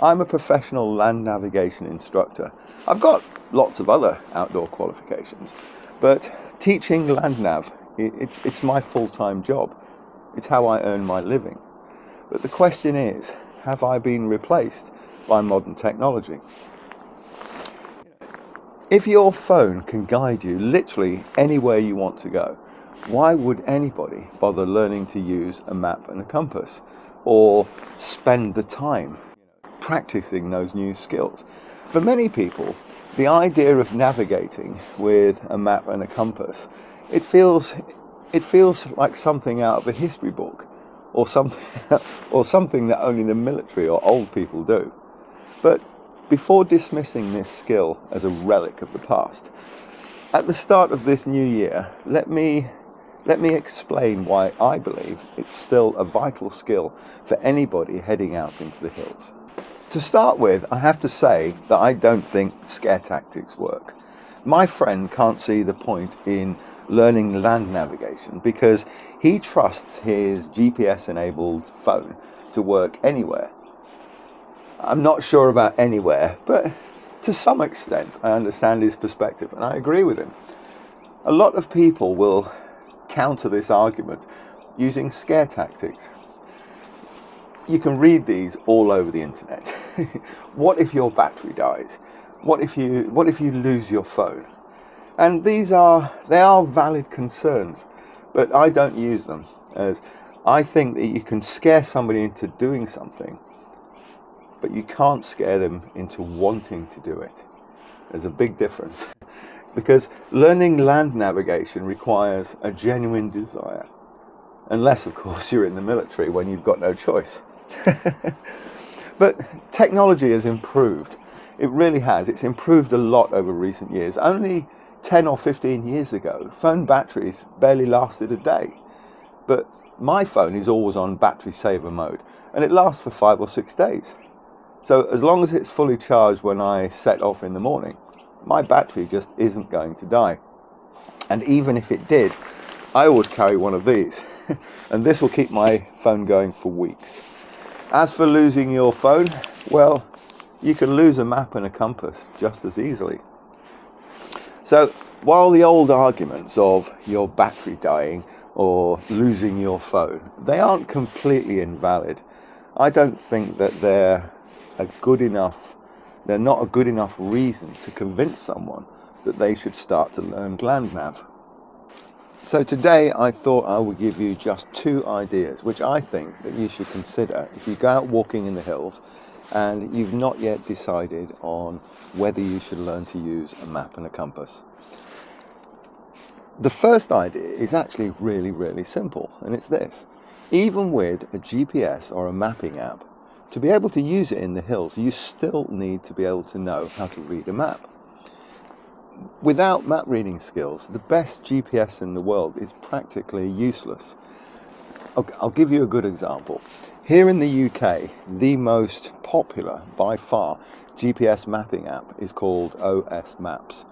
I'm a professional land navigation instructor. I've got lots of other outdoor qualifications, but teaching land nav, it's my full-time job. It's how I earn my living. But the question is, have I been replaced by modern technology? If your phone can guide you literally anywhere you want to go, why would anybody bother learning to use a map and a compass, or spend the time practicing those new skills? For many people, the idea of navigating with a map and a compass, it feels like something out of a history book, or something that only the military or old people do. But before dismissing this skill as a relic of the past, at the start of this new year, let me explain why I believe it's still a vital skill for anybody heading out into the hills. To start with, I have to say that I don't think scare tactics work. My friend can't see the point in learning land navigation because he trusts his GPS-enabled phone to work anywhere. I'm not sure about anywhere, but to some extent I understand his perspective and I agree with him. A lot of people will counter this argument using scare tactics. You can read these all over the internet. What if your battery dies? What if you lose your phone? And they are valid concerns, but I don't use them, as I think that you can scare somebody into doing something, but you can't scare them into wanting to do it. There's a big difference. Because learning land navigation requires a genuine desire. Unless, of course, you're in the military when you've got no choice. But technology has improved. It really has. It's improved a lot over recent years. Only 10 or 15 years ago, phone batteries barely lasted a day. But my phone is always on battery saver mode, and it lasts for 5 or 6 days. So as long as it's fully charged when I set off in the morning, my battery just isn't going to die. And even if it did, I always carry one of these. And this will keep my phone going for weeks. As for losing your phone, well, you can lose a map and a compass just as easily. So while the old arguments of your battery dying or losing your phone, they aren't completely invalid, I don't think that they're not a good enough reason to convince someone that they should start to learn land nav. So today I thought I would give you just 2 ideas which I think that you should consider if you go out walking in the hills and you've not yet decided on whether you should learn to use a map and a compass. The first idea is actually really, really simple, and it's this. Even with a GPS or a mapping app, to be able to use it in the hills, you still need to be able to know how to read a map. Without map reading skills, the best GPS in the world is practically useless. I'll give you a good example. Here in the UK, the most popular, by far, GPS mapping app is called OS Maps.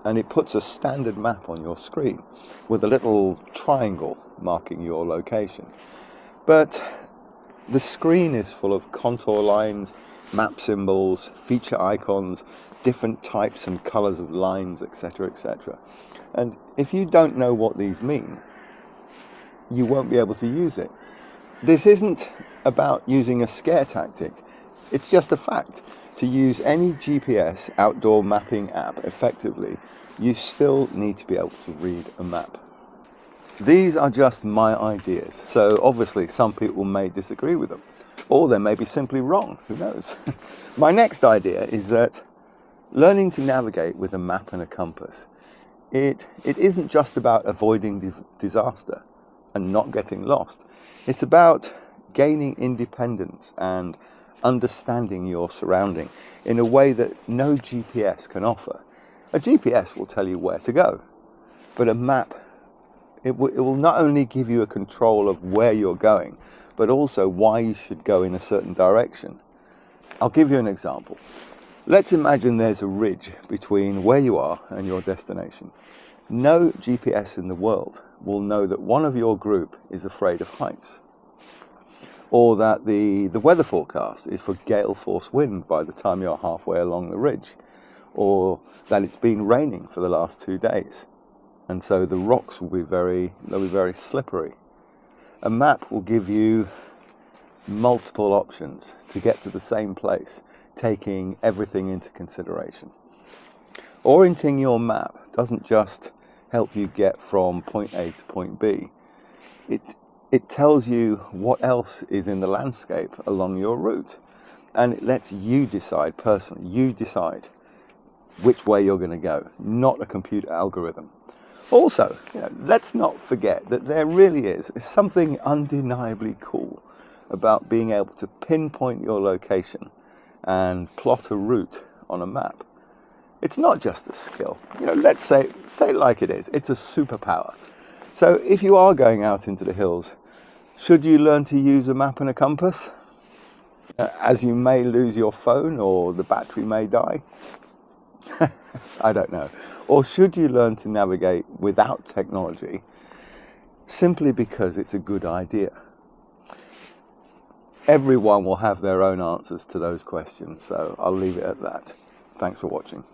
And it puts a standard map on your screen with a little triangle marking your location. But the screen is full of contour lines, map symbols, feature icons, different types and colors of lines, etc., etc. And if you don't know what these mean, you won't be able to use it. This isn't about using a scare tactic. It's just a fact. To use any GPS outdoor mapping app effectively, you still need to be able to read a map. These are just my ideas, so obviously some people may disagree with them, or they may be simply wrong, who knows. My next idea is that learning to navigate with a map and a compass, it isn't just about avoiding disaster and not getting lost. It's about gaining independence and understanding your surrounding in a way that no GPS can offer. A GPS will tell you where to go, but a map, it will not only give you a control of where you're going, but also why you should go in a certain direction. I'll give you an example. Let's imagine there's a ridge between where you are and your destination. No GPS in the world will know that one of your group is afraid of heights. or that the weather forecast is for gale force wind by the time you're halfway along the ridge, or that it's been raining for the last 2 days, and so the rocks will be very slippery. A map will give you multiple options to get to the same place, taking everything into consideration. Orienting your map doesn't just help you get from point A to point B. It tells you what else is in the landscape along your route, and it lets you decide personally. You decide which way you're going to go, not a computer algorithm. Also, let's not forget that there really is something undeniably cool about being able to pinpoint your location and plot a route on a map. It's not just a skill. Let's say it like it is. It's a superpower. So if you are going out into the hills, should you learn to use a map and a compass? As you may lose your phone or the battery may die? I don't know. Or should you learn to navigate without technology simply because it's a good idea? Everyone will have their own answers to those questions, so I'll leave it at that. Thanks for watching.